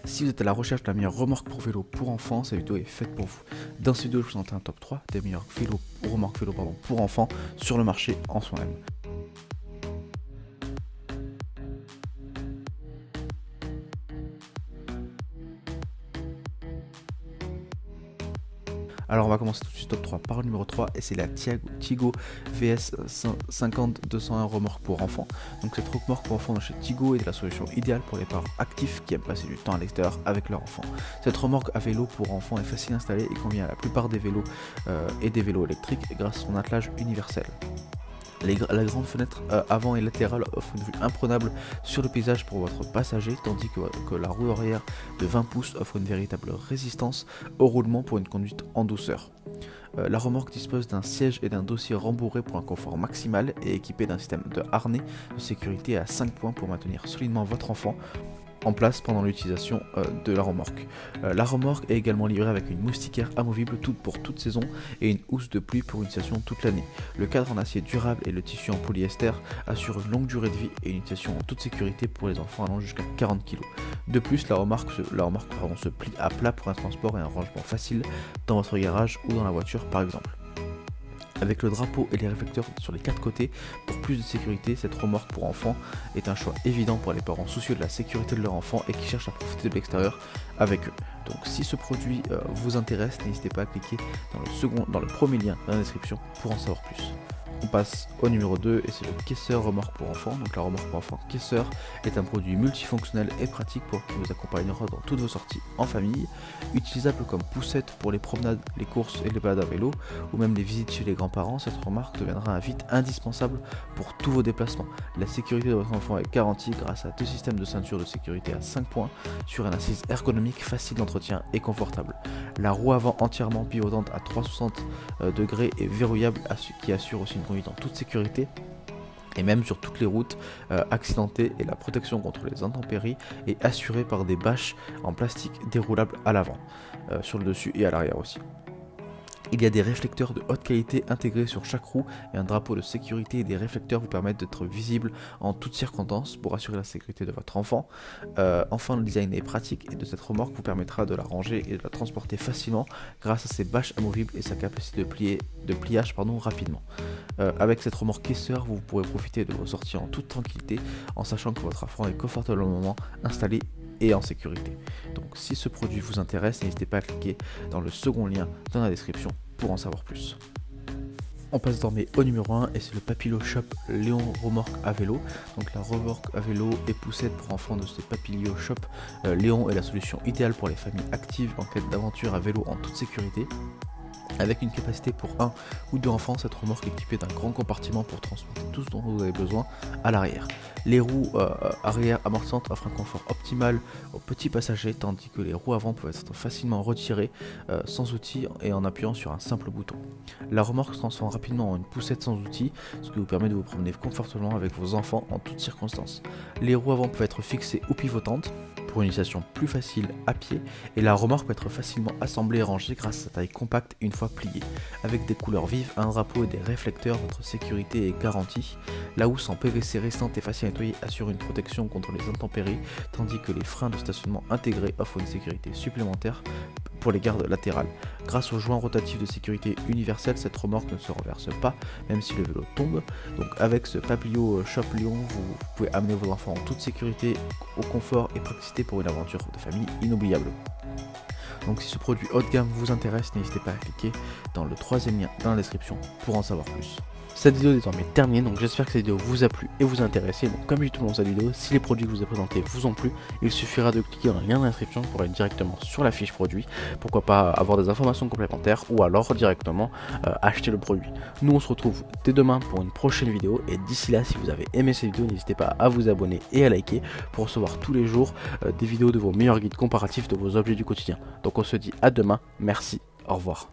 Si vous êtes à la recherche de la meilleure remorque pour vélo pour enfants, cette vidéo est faite pour vous. Dans cette vidéo, je vous présente un top 3 des meilleurs remorques vélo pour enfants sur le marché en ce moment même. Alors on va commencer tout de suite top 3 par le numéro 3 et c'est la Tigo VS 50-201 remorque pour enfants. Donc cette remorque pour enfants de chez Tigo est la solution idéale pour les parents actifs qui aiment passer du temps à l'extérieur avec leur enfant. Cette remorque à vélo pour enfants est facile à installer et convient à la plupart des vélos et des vélos électriques grâce à son attelage universel. La grande fenêtre avant et latérale offre une vue imprenable sur le paysage pour votre passager, tandis que la roue arrière de 20 pouces offre une véritable résistance au roulement pour une conduite en douceur. La remorque dispose d'un siège et d'un dossier rembourré pour un confort maximal et équipé d'un système de harnais de sécurité à 5 points pour maintenir solidement votre enfant en place pendant l'utilisation de la remorque. La remorque est également livrée avec une moustiquaire amovible pour toute saison et une housse de pluie pour une utilisation toute l'année. Le cadre en acier durable et le tissu en polyester assurent une longue durée de vie et une utilisation en toute sécurité pour les enfants allant jusqu'à 40 kg. De plus, la remorque se plie à plat pour un transport et un rangement facile dans votre garage ou dans la voiture par exemple. Avec le drapeau et les réflecteurs sur les 4 côtés, pour plus de sécurité, cette remorque pour enfants est un choix évident pour les parents soucieux de la sécurité de leur enfant et qui cherchent à profiter de l'extérieur avec eux. Donc si ce produit vous intéresse, n'hésitez pas à cliquer dans le premier lien dans la description pour en savoir plus. On passe au numéro 2 et c'est le caisseur remorque pour enfants. Donc la remorque pour enfants caisseur est un produit multifonctionnel et pratique qui vous accompagnera dans toutes vos sorties en famille. Utilisable comme poussette pour les promenades, les courses et les balades à vélo ou même les visites chez les grands-parents, cette remorque deviendra un vite indispensable pour tous vos déplacements. La sécurité de votre enfant est garantie grâce à 2 systèmes de ceinture de sécurité à 5 points sur une assise ergonomique facile d'entretien et confortable. La roue avant entièrement pivotante à 360 degrés et verrouillable qui assure aussi une conduite en toute sécurité et même sur toutes les routes accidentées, et la protection contre les intempéries est assurée par des bâches en plastique déroulables à l'avant, sur le dessus et à l'arrière aussi. Il y a des réflecteurs de haute qualité intégrés sur chaque roue et un drapeau de sécurité et des réflecteurs vous permettent d'être visibles en toutes circonstances pour assurer la sécurité de votre enfant. Enfin, le design est pratique et de cette remorque vous permettra de la ranger et de la transporter facilement grâce à ses bâches amovibles et sa capacité de pliage rapidement. Avec cette remorque caisseur, vous pourrez profiter de vos sorties en toute tranquillité en sachant que votre enfant est confortablement installé et en sécurité. Donc si ce produit vous intéresse, n'hésitez pas à cliquer dans le second lien dans la description pour en savoir plus. On passe désormais au numéro 1 et c'est le Papilio Shop Léon remorque à vélo. Donc la remorque à vélo et poussette pour enfants de ce Papilio Shop Léon est la solution idéale pour les familles actives en quête d'aventure à vélo en toute sécurité. Avec une capacité pour 1 ou 2 enfants, cette remorque est équipée d'un grand compartiment pour transporter tout ce dont vous avez besoin à l'arrière. Les roues arrière amortissantes offrent un confort optimal aux petits passagers, tandis que les roues avant peuvent être facilement retirées sans outils et en appuyant sur un simple bouton. La remorque se transforme rapidement en une poussette sans outils, ce qui vous permet de vous promener confortablement avec vos enfants en toutes circonstances. Les roues avant peuvent être fixées ou pivotantes pour une utilisation plus facile à pied, et la remorque peut être facilement assemblée et rangée grâce à sa taille compacte une fois pliée. Avec des couleurs vives, un drapeau et des réflecteurs, votre sécurité est garantie. La housse en PVC restante et facile à nettoyer assure une protection contre les intempéries, tandis que les freins de stationnement intégrés offrent une sécurité supplémentaire pour les gardes latérales. Grâce aux joints rotatifs de sécurité universels, cette remorque ne se renverse pas, même si le vélo tombe. Donc avec ce Papilio Shop Léon, vous pouvez amener vos enfants en toute sécurité, au confort et praticité pour une aventure de famille inoubliable. Donc si ce produit haut de gamme vous intéresse, n'hésitez pas à cliquer dans le troisième lien dans la description pour en savoir plus. Cette vidéo est désormais terminée, donc j'espère que cette vidéo vous a plu et vous a intéressé. Donc comme je dis tout le long de cette vidéo, si les produits que je vous ai présentés vous ont plu, il suffira de cliquer dans le lien dans la description pour aller directement sur la fiche produit. Pourquoi pas avoir des informations complémentaires ou alors directement acheter le produit. Nous on se retrouve dès demain pour une prochaine vidéo, et d'ici là, si vous avez aimé cette vidéo, n'hésitez pas à vous abonner et à liker pour recevoir tous les jours des vidéos de vos meilleurs guides comparatifs de vos objets du quotidien. Donc on se dit à demain, merci, au revoir.